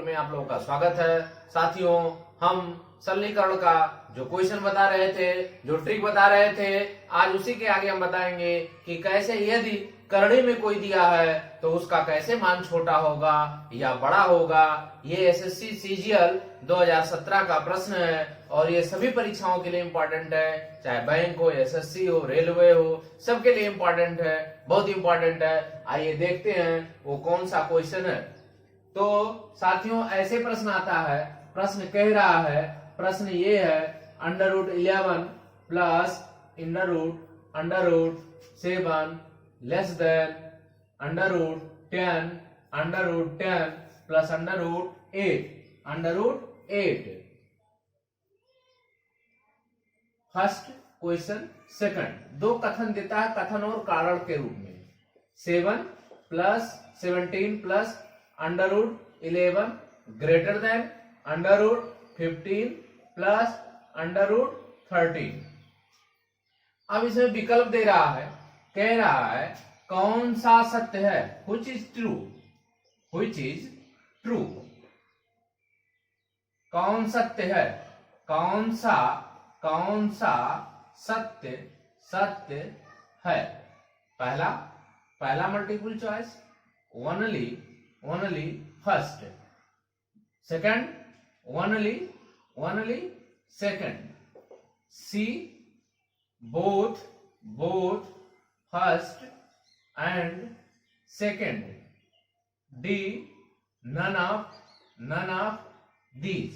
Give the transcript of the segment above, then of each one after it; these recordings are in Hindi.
पेपर में आप लोगों का स्वागत है। साथियों, हम सरलीकरण का जो क्वेश्चन बता रहे थे, जो ट्रिक बता रहे थे, आज उसी के आगे हम बताएंगे कि कैसे यदि करणी में कोई दिया है तो उसका कैसे मान छोटा होगा या बड़ा होगा। ये एसएससी सीजीएल 2017 का प्रश्न है और ये सभी परीक्षाओं के लिए इम्पोर्टेंट है, चाहे बैंक हो, एसएससी हो, रेलवे हो, सबके लिए इम्पोर्टेंट है, बहुत इम्पोर्टेंट है। आइए देखते हैं वो कौन सा क्वेश्चन है। तो साथियों, ऐसे प्रश्न आता है, प्रश्न कह रहा है, प्रश्न ये है √11 plus √7 less than √10 plus √8 first question. Second, दो कथन देता है कथन और कारण के रूप में। 7 plus 17 plus √11 greater than √15 plus √13। अब इसमें विकल्प दे रहा है, कह रहा है कौन सा सत्य है, which is true, कौन सत्य है, कौन सा सत्य है। पहला multiple choice only first, second only second, C both first and second, D none of these.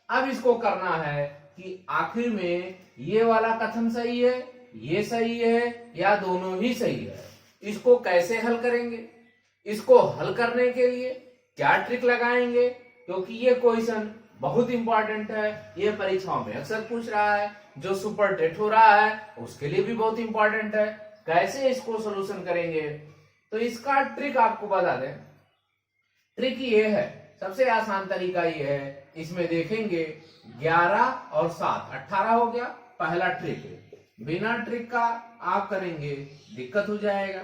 अब इसको करना है कि आखिर में ये वाला कथन सही है, ये सही है या दोनों ही सही है। इसको कैसे हल करेंगे, इसको हल करने के लिए क्या ट्रिक लगाएंगे, क्योंकि ये क्वेश्चन बहुत इंपॉर्टेंट है, ये परीक्षाओं में अक्सर पूछ रहा है, जो सुपर टेट हो रहा है उसके लिए भी बहुत इंपॉर्टेंट है। कैसे इसको सोल्यूशन करेंगे, तो इसका ट्रिक आपको बता दें। ट्रिक ये है, सबसे आसान तरीका ये है, इसमें देखेंगे 11 और 7 18 हो गया। पहला ट्रिक, बिना ट्रिक का आप करेंगे दिक्कत हो जाएगा।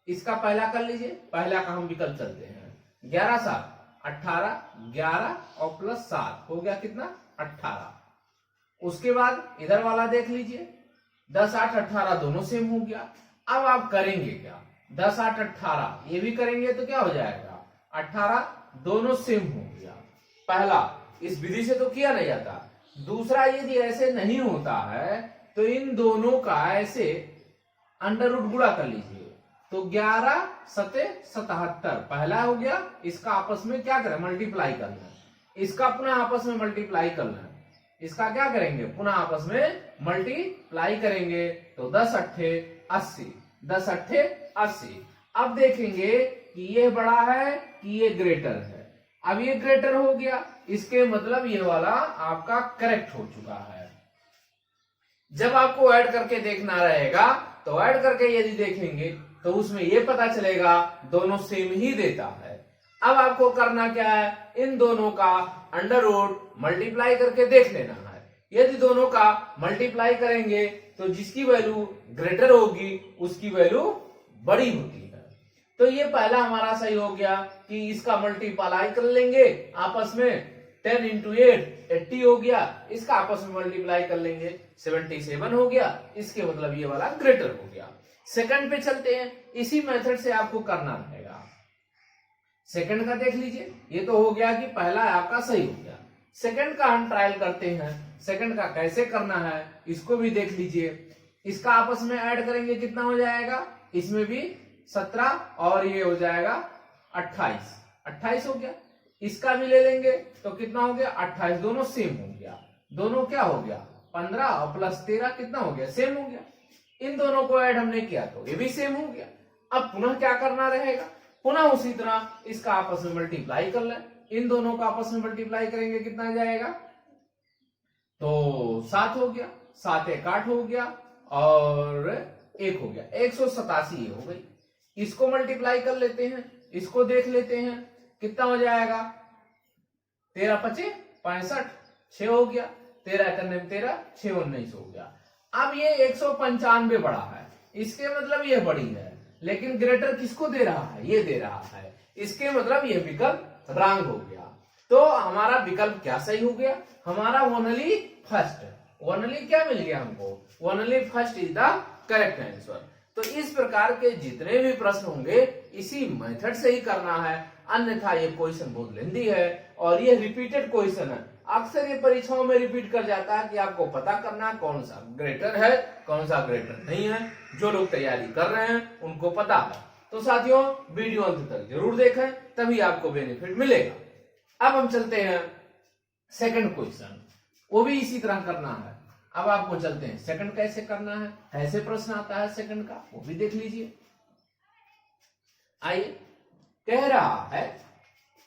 इसका पहला कर लीजिए, पहला का हम विकल्प चलते हैं। 11 7 18, 11 और प्लस 7 हो गया कितना 18। उसके बाद इधर वाला देख लीजिए, 10 8 18 दोनों सेम हो गया। अब आप करेंगे क्या, 10 8 18 ये भी करेंगे तो क्या हो जाएगा 18, दोनों सेम हो गया। पहला इस विधि से तो किया नहीं जाता। दूसरा, यदि ऐसे नहीं होता है तो इन दोनों का ऐसे अंडर रूट गुणा कर लीजिए, तो 11 7 77 पहला हो गया। इसका आपस में क्या करें, मल्टीप्लाई करना है। इसका पुनः आपस में मल्टीप्लाई करना है। इसका क्या करेंगे, पुनः आपस में मल्टीप्लाई करेंगे, तो 10 8 80, 10 8 80। अब देखेंगे कि ये बड़ा है कि ये ग्रेटर है। अब ये ग्रेटर हो गया, इसके मतलब ये वाला आपका करेक्ट हो चुका है। जब आपको ऐड करके देखना रहेगा तो ऐड करके यदि देखेंगे तो उसमें ये पता चलेगा दोनों सेम ही देता है। अब आपको करना क्या है, इन दोनों का अंडर रूट मल्टीप्लाई करके देख लेना है। यदि दोनों का मल्टीप्लाई करेंगे तो जिसकी वैल्यू ग्रेटर होगी उसकी वैल्यू बड़ी होती है। तो ये पहला हमारा सही हो गया कि इसका मल्टीप्लाई कर लेंगे आपस में, 10 × 8 80 हो गया। इसका आपस में मल्टीप्लाई कर लेंगे 77 हो गया। इसके मतलब ये वाला ग्रेटर हो गया। सेकंड पे चलते हैं, इसी मेथड से आपको करना रहेगा। सेकंड का देख लीजिए, ये तो हो गया कि पहला आपका सही हो गया। सेकंड का हम ट्रायल करते हैं, सेकंड का कैसे करना है इसको भी देख लीजिए। इसका आपस में ऐड करेंगे कितना हो जाएगा, इसमें भी 17 और ये हो जाएगा 28 हो गया। इसका भी ले लेंगे तो कितना हो गया 28, दोनों सेम हो गया। दोनों क्या हो गया 15 और प्लस 13 कितना हो गया, सेम हो गया। इन दोनों को ऐड हमने किया तो ये भी सेम हो गया। अब पुनः क्या करना रहेगा, पुनः उसी तरह इसका आपस में मल्टीप्लाई कर लें। इन दोनों का आपस में मल्टीप्लाई करेंगे कितना जाएगा, तो 7 हो गया, 7 1 8 हो गया और 1 हो गया, 187 ये हो गई। इसको मल्टीप्लाई कर लेते हैं, इसको देख लेते हैं कितना हो जाएगा, 13 5 65 6 हो गया, 13 करने में 13 6 19 हो गया। अब ये 195 बड़ा है, इसके मतलब ये बड़ी है, लेकिन ग्रेटर किसको दे रहा है, ये दे रहा है। इसके मतलब ये विकल्प रॉन्ग हो गया। तो हमारा विकल्प क्या सही हो गया, हमारा ओनली फर्स्ट, ओनली क्या मिल गया हमको, only first is the correct answer. तो इस प्रकार के जितने भी प्रश्न होंगे इसी मेथड से ही करना है, अन्यथा ये क्वेश्चन बहुत लेंदी है और ये रिपीटेड क्वेश्चन है। अक्सर ये परीक्षाओं में रिपीट कर जाता है कि आपको पता करना कौन सा ग्रेटर है कौन सा ग्रेटर नहीं है। जो लोग तैयारी कर रहे हैं उनको पता है। तो साथियों वीडियो अंत तक जरूर देखें, तभी आपको बेनिफिट मिलेगा। अब हम चलते हैं सेकंड क्वेश्चन, वो भी इसी तरह करना है। अब आपको चलते हैं सेकंड कैसे करना है, कैसे प्रश्न आता है सेकंड का, वो भी देख लीजिए। आइए, कह रहा है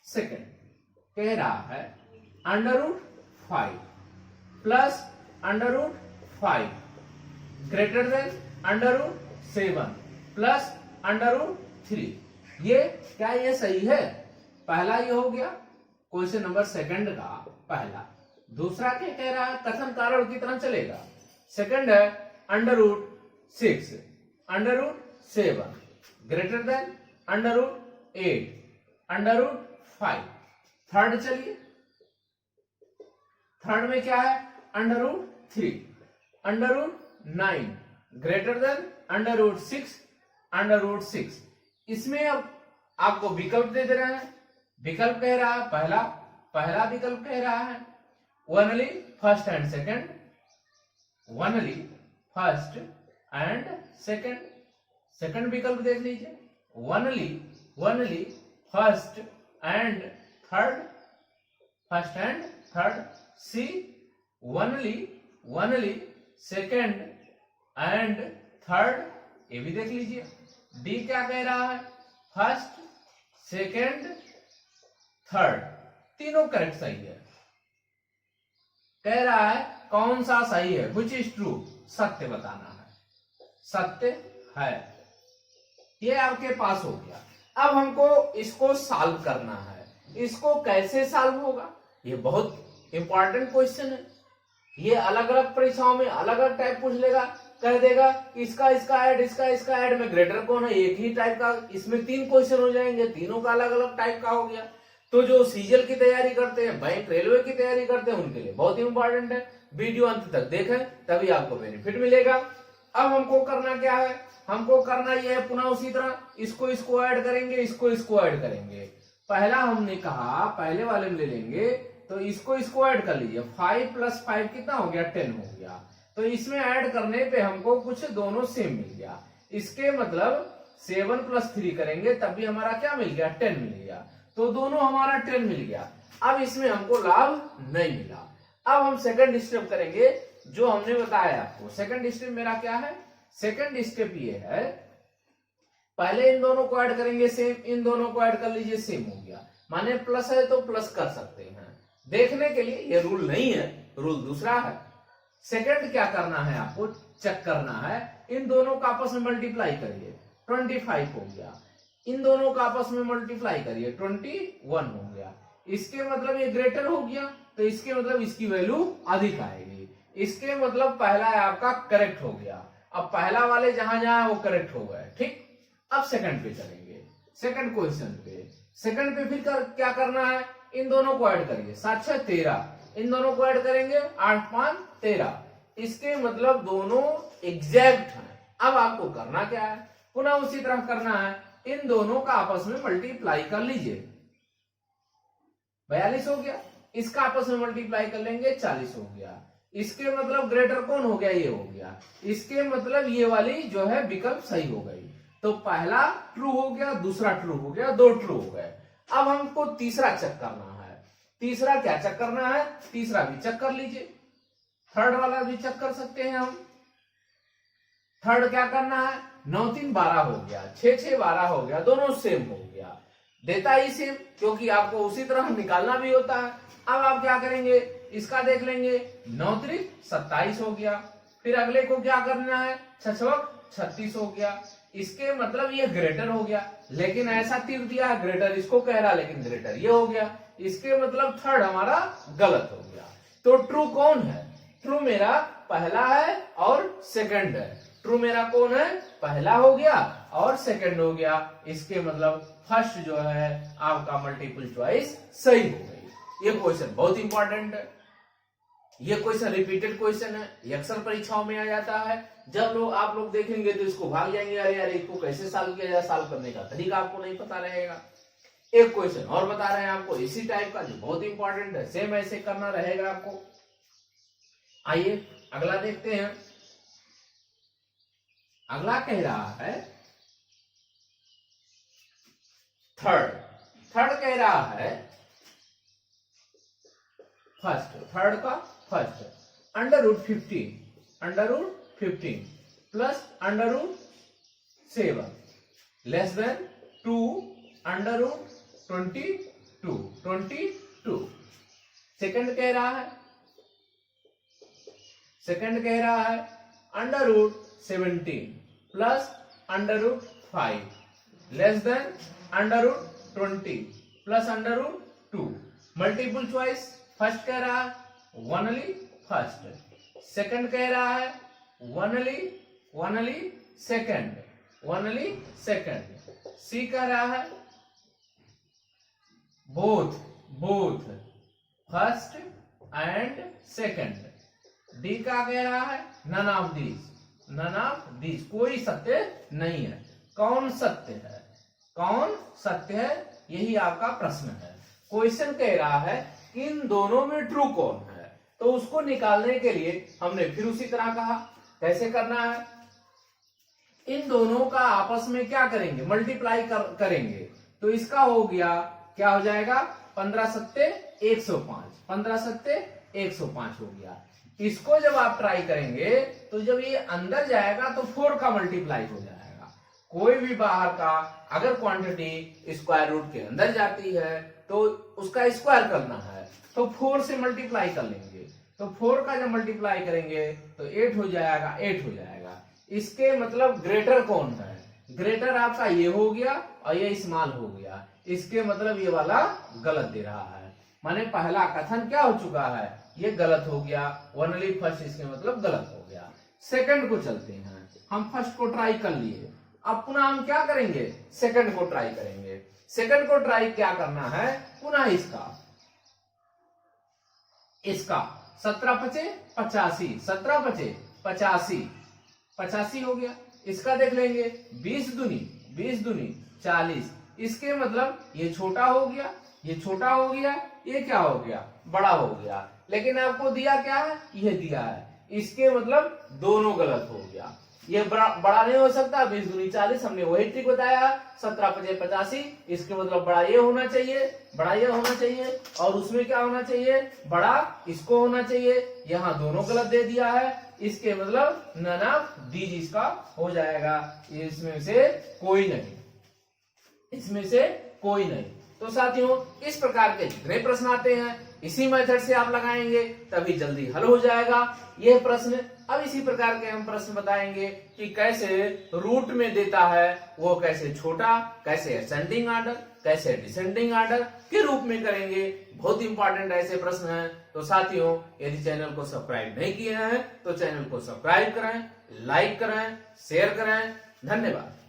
सेकंड, कह रहा है √5 प्लस √5 ग्रेटर देन √7 प्लस √3। ये क्या ये सही है? पहला ये हो गया क्वेश्चन नंबर सेकंड का पहला। दूसरा क्या कह रहा है, कथन कारण की तरह चलेगा। सेकंड है √6 √7 ग्रेटर देन √8 √5। थर्ड चलिए, थर्ड में क्या है √3 √9 ग्रेटर देन √6 √6। इसमें अब आपको विकल्प दे दे रहे हैं। विकल्प कह रहा है पहला विकल्प कह रहा है only first and second, only first and second. Second विकल्प देख लीजिए, only first and third, first and third. C only second and third, ये भी देख लीजिए। डी क्या कह रहा है, फर्स्ट सेकंड थर्ड, तीनों करेक्ट सही है। कह रहा है कौन सा सही है, विच इज ट्रू, सत्य बताना है, सत्य है। ये आपके पास हो गया। अब हमको इसको सॉल्व करना है। इसको कैसे सॉल्व होगा, ये बहुत इंपॉर्टेंट क्वेश्चन है। ये अलग अलग परीक्षाओं में अलग अलग टाइप पूछ लेगा, कह देगा इसका इसका ऐड में ग्रेटर कौन है, एक ही टाइप का। इसमें 3 क्वेश्चन हो जाएंगे, तीनों का अलग अलग टाइप का हो गया। तो जो सीजल की तैयारी करते हैं, बैंक रेलवे की तैयारी करते हैं, उनके लिए बहुत ही इंपॉर्टेंट है। वीडियो अंत तक देखें तभी आपको बेनिफिट मिलेगा। अब हमको करना क्या है, हमको करना यह है पुनः उसी तरह इसको ऐड करेंगे, इसको ऐड करेंगे। पहला हमने कहा पहले वाले में ले लेंगे, तो इसको ऐड कर लीजिए। 5 + 5 कितना हो गया, 10 हो गया। तो इसमें ऐड करने पे हमको कुछ दोनों सेम मिल गया। इसके मतलब 7 + 3 करेंगे तब भी हमारा क्या मिल गया, 10 मिल गया। तो दोनों हमारा 10 मिल गया। अब इसमें हमको लाभ नहीं मिला। अब हम सेकंड स्टेप करेंगे जो हमने बताया आपको। सेकंड स्टेप मेरा क्या है, सेकंड स्टेप ये है, पहले इन दोनों को ऐड करेंगे सेम, इन दोनों को ऐड कर लीजिए सेम हो गया। माने प्लस है तो प्लस कर सकते हैं। देखने के लिए ये रूल नहीं है, रूल दूसरा है। सेकंड क्या करना है, आपको चेक करना है, इन दोनों का आपस में मल्टीप्लाई करिए, 25 हो गया। इन दोनों का आपस में मल्टीप्लाई करिए, 21 हो गया। इसके मतलब ये ग्रेटर हो गया, तो इसके मतलब इसकी वैल्यू अधिक आएगी। इसके मतलब पहला आपका करेक्ट हो गया। अब पहला वाले जहां जहां वो करेक्ट हो गए, ठीक। अब सेकंड पे चलेंगे, सेकंड क्वेश्चन पे। सेकंड पे फिर क्या करना है, इन दोनों को ऐड करिए, 7 6 13, इन दोनों को ऐड करेंगे 8 5 13। इसके मतलब दोनों एग्जैक्ट हैं। अब आपको करना क्या है, पुनः उसी तरह करना है, इन दोनों का आपस में मल्टीप्लाई कर लीजिए, 42 हो गया। इसका आपस में मल्टीप्लाई कर लेंगे, 40 हो गया। इसके मतलब ग्रेटर कौन हो गया, ये हो गया। इसके मतलब ये वाली जो है विकल्प सही हो गई। तो पहला ट्रू हो गया, दूसरा ट्रू हो गया, 2 ट्रू हो गए। अब हमको तीसरा चेक करना है। तीसरा क्या चेक करना है, तीसरा भी चेक कर लीजिए, थर्ड वाला भी चेक कर सकते हैं हम। थर्ड क्या करना है, 9 3 12 हो गया, 6 6 12 हो गया, दोनों सेम हो गया। देता ही सेम, क्योंकि आपको उसी तरह निकालना भी होता है। अब आप क्या करेंगे, इसका देख लेंगे, 9 3 27 हो गया। फिर अगले को क्या करना है, 6 6 36 हो गया। इसके मतलब ये ग्रेटर हो गया, लेकिन ऐसा तीर दिया है ग्रेटर, इसको कह रहा लेकिन ग्रेटर ये हो गया। इसके मतलब थर्ड हमारा गलत हो गया। तो ट्रू कौन है, ट्रू मेरा पहला है और सेकंड है। ट्रू मेरा कौन है, पहला हो गया और सेकंड हो गया। इसके मतलब फर्स्ट जो है आपका मल्टीपल चॉइस सही हो गई। ये क्वेश्चन बहुत इंपॉर्टेंट है। ये क्वेश्चन रिपीटेड क्वेश्चन है, ये अक्सर परीक्षाओं में आ जाता है। जब आप लोग देखेंगे तो इसको भाग जाएंगे, अरे यार इसको कैसे सॉल्व किया जाए, सॉल्व करने का तरीका आपको नहीं पता रहेगा। एक क्वेश्चन और बता रहे हैं आपको इसी टाइप का, जो बहुत इंपॉर्टेंट है, सेम ऐसे करना रहेगा आपको। आइए अगला देखते हैं। अगला कह रहा है थर्ड कह रहा है थर्ड का first √15 plus √7 less than 2 √22। Second कह रहा है √17 plus √5 less than √20 plus √2। Multiple choice. First कह रहा है ओनली फर्स्ट, सेकंड कह रहा है ओनली सेकंड, सी कह रहा है both first and second, D का कह रहा है नन ऑफ दीज, कोई सत्य नहीं है। कौन सत्य है, यही आपका प्रश्न है। क्वेश्चन कह रहा है इन दोनों में ट्रू कौन है, तो उसको निकालने के लिए हमने फिर उसी तरह कहा कैसे करना है। इन दोनों का आपस में क्या करेंगे, मल्टीप्लाई करेंगे, तो इसका हो गया, क्या हो जाएगा, 15 सत्ते 105 हो गया। इसको जब आप ट्राई करेंगे तो जब ये अंदर जाएगा तो 4 का मल्टीप्लाई हो जाएगा। कोई भी बाहर का अगर क्वांटिटी स्क्वायर रूट के अंदर जाती है तो उसका स्क्वायर करना है, तो 4 से मल्टीप्लाई कर लेंगे, तो 4 का जब मल्टीप्लाई करेंगे तो 8 हो जाएगा। इसके मतलब ग्रेटर कौन है, ग्रेटर आपका ये हो गया और ये स्मॉल हो गया। इसके मतलब ये वाला गलत दे रहा है, माने पहला कथन क्या हो चुका है, ये गलत हो गया। ओनली फर्स्ट इसके मतलब गलत हो गया। सेकंड को चलते हैं, हम फर्स्ट को ट्राई कर लिए, अब पुनः हम क्या करेंगे, सेकंड को ट्राई करेंगे। सेकंड को ट्राई क्या करना है, पुनः इसका 17 × 85 85 हो गया। इसका देख लेंगे 20 दूनी 40, इसके मतलब ये छोटा हो गया, ये क्या हो गया, बड़ा हो गया। लेकिन आपको दिया क्या है, ये दिया है, इसके मतलब दोनों गलत हो गया। ये बड़ा नहीं हो सकता, 20 दूनी 40, हमने वही ट्रिक बताया। 17 × 85, इसके मतलब बड़ा ये होना चाहिए, और उसमें क्या होना चाहिए, बड़ा इसको होना चाहिए। यहाँ दोनों गलत दे दिया है, इसके मतलब नन ऑफ दीज इसका हो जाएगा। इसमें से कोई नहीं। तो साथियों, इस प्रकार के जितने प्रश्न आते हैं इसी मेथड से आप लगाएंगे तभी जल्दी हल हो जाएगा यह प्रश्न। अब इसी प्रकार के हम प्रश्न बताएंगे कि कैसे रूट में देता है, वो कैसे छोटा, कैसे असेंडिंग ऑर्डर, कैसे डिसेंडिंग ऑर्डर के रूप में करेंगे। बहुत इंपॉर्टेंट ऐसे प्रश्न हैं। तो साथियों, यदि चैनल को सब्सक्राइब नहीं किए हैं तो चैनल को सब्सक्राइब करें, लाइक करें, शेयर करें। धन्यवाद।